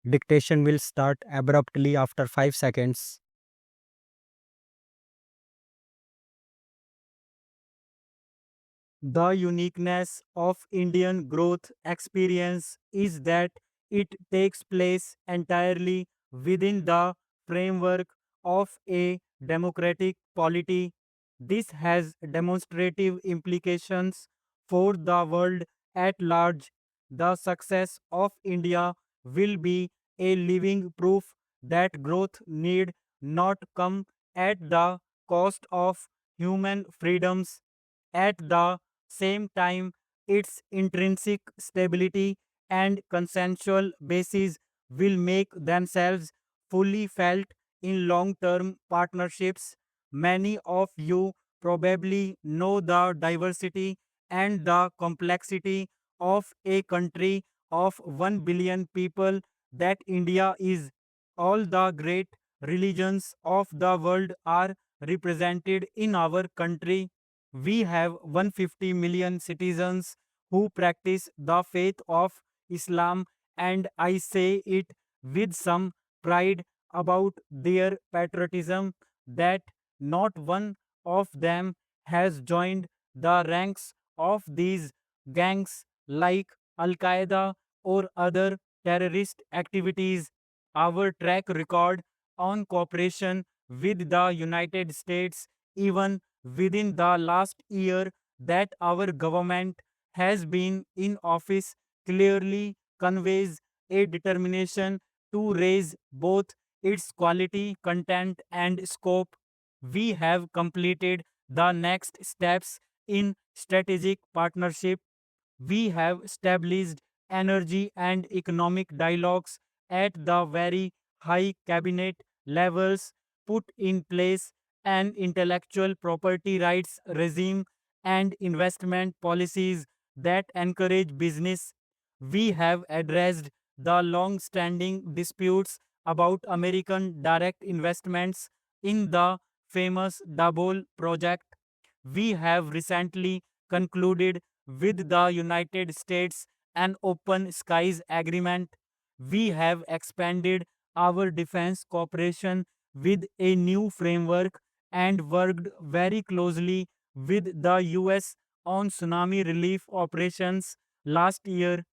Dictation will start abruptly after 5 seconds. The uniqueness of Indian growth experience is that it takes place entirely within the framework of a democratic polity. This has demonstrative implications for the world at large. The success of India will be a living proof that growth need not come at the cost of human freedoms. At the same time, its intrinsic stability and consensual basis will make themselves fully felt in long term partnerships. Many of you probably know the diversity and the complexity of a country of 1 billion people that India is. All the great religions of the world are represented in our country. We have 150 million citizens who practice the faith of Islam, and I say it with some pride about their patriotism that not one of them has joined the ranks of these gangs like Al Qaeda or other terrorist activities. Our track record on cooperation with the United States, even within the last year that our government has been in office, clearly conveys a determination to raise both its quality, content, and scope. We have completed the next steps in strategic partnership. We have established energy and economic dialogues at the very high cabinet levels, put in place an intellectual property rights regime and investment policies that encourage business. We have addressed the long standing disputes about American direct investments in the famous Dabhol project. We have recently concluded with the United States an open skies agreement. We have expanded our defense cooperation with a new framework and worked very closely with the US on tsunami relief operations last year.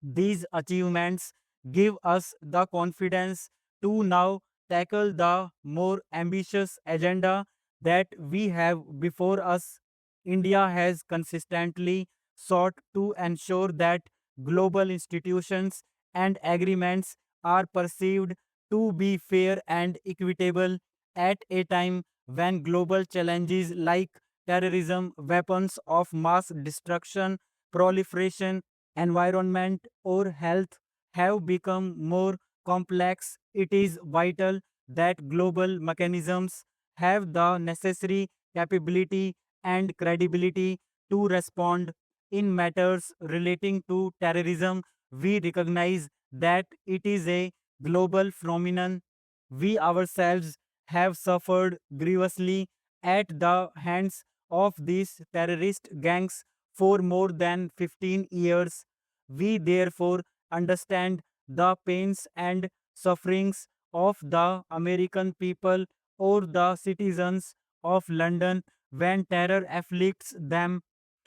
These achievements give us the confidence to now tackle the more ambitious agenda that we have before us. India has consistently sought to ensure that global institutions and agreements are perceived to be fair and equitable at a time when global challenges like terrorism, weapons of mass destruction, proliferation, environment, or health have become more complex. It is vital that global mechanisms have the necessary capability and credibility to respond. In matters relating to terrorism, we recognize that it is a global phenomenon. We ourselves have suffered grievously at the hands of these terrorist gangs for more than 15 years. We therefore understand the pains and sufferings of the American people or the citizens of London when terror afflicts them.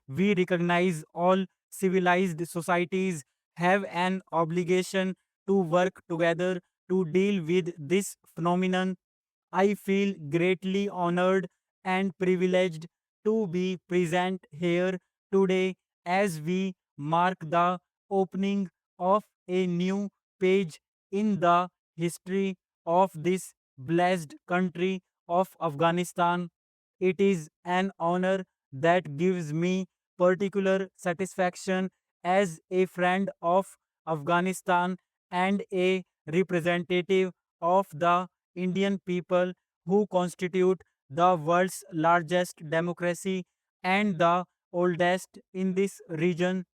We recognize all civilized societies have an obligation to work together to deal with this phenomenon. I feel greatly honored and privileged to be present here today as we mark the opening of a new page in the history of this blessed country of Afghanistan. It is an honor that gives me particular satisfaction as a friend of Afghanistan and a representative of the Indian people who constitute the world's largest democracy and the oldest in this region.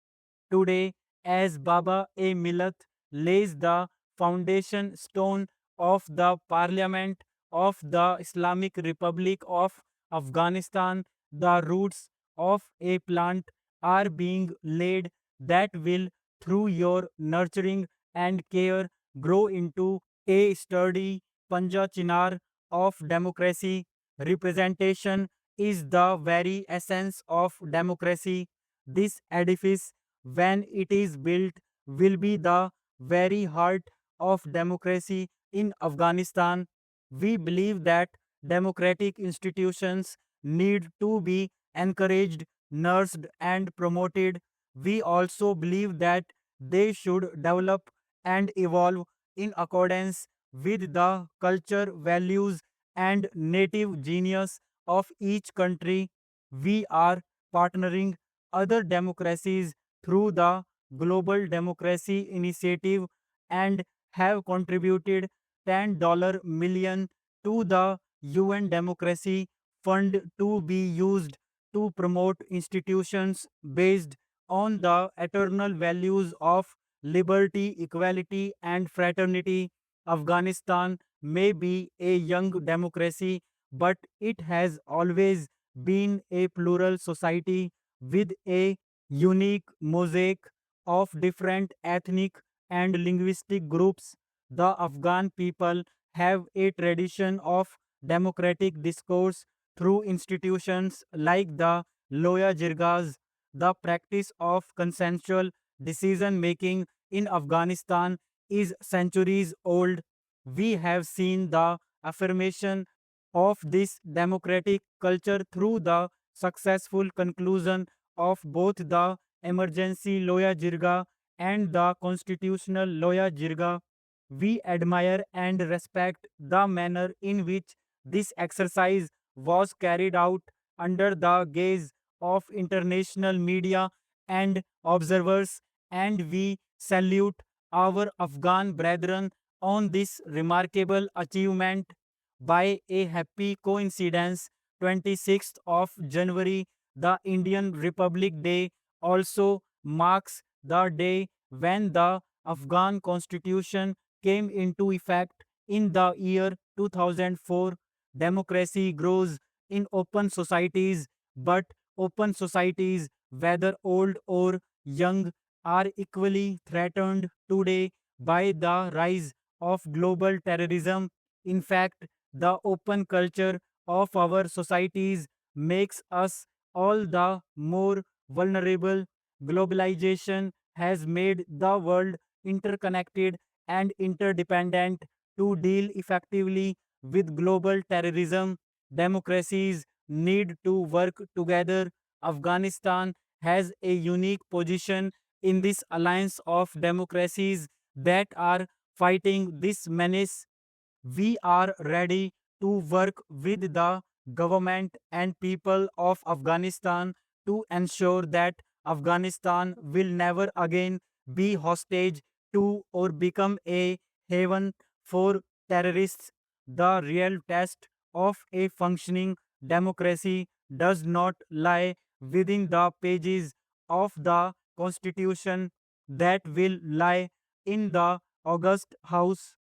Today, as Baba A. Millat lays the foundation stone of the Parliament of the Islamic Republic of Afghanistan, the roots of a plant are being laid that will, through your nurturing and care, grow into a sturdy Panja Chinar of democracy. Representation is the very essence of democracy. This edifice, when it is built, will be the very heart of democracy in Afghanistan. We believe that democratic institutions need to be encouraged, nursed, and promoted. We also believe that they should develop and evolve in accordance with the culture, values, and native genius of each country. We are partnering other democracies through the Global Democracy Initiative and have contributed $10 million to the UN Democracy Fund to be used to promote institutions based on the eternal values of liberty, equality, and fraternity. Afghanistan may be a young democracy, but it has always been a plural society with a unique mosaic of different ethnic and linguistic groups. The Afghan people have a tradition of democratic discourse through institutions like the Loya Jirgas. The practice of consensual decision making in Afghanistan is centuries old. We have seen the affirmation of this democratic culture through the successful conclusion of both the emergency Loya Jirga and the constitutional Loya Jirga. We admire and respect the manner in which this exercise was carried out under the gaze of international media and observers, and we salute our Afghan brethren on this remarkable achievement. By a happy coincidence, 26th of January, the Indian Republic Day, also marks the day when the Afghan constitution came into effect in the year 2004. Democracy grows in open societies, but open societies, whether old or young, are equally threatened today by the rise of global terrorism. In fact, the open culture of our societies makes us all the more vulnerable. Globalization has made the world interconnected and interdependent. To deal effectively with global terrorism, democracies need to work together. Afghanistan has a unique position in this alliance of democracies that are fighting this menace. We are ready to work with the government and people of Afghanistan to ensure that Afghanistan will never again be hostage to or become a haven for terrorists. The real test of a functioning democracy does not lie within the pages of the constitution, that will lie in the august house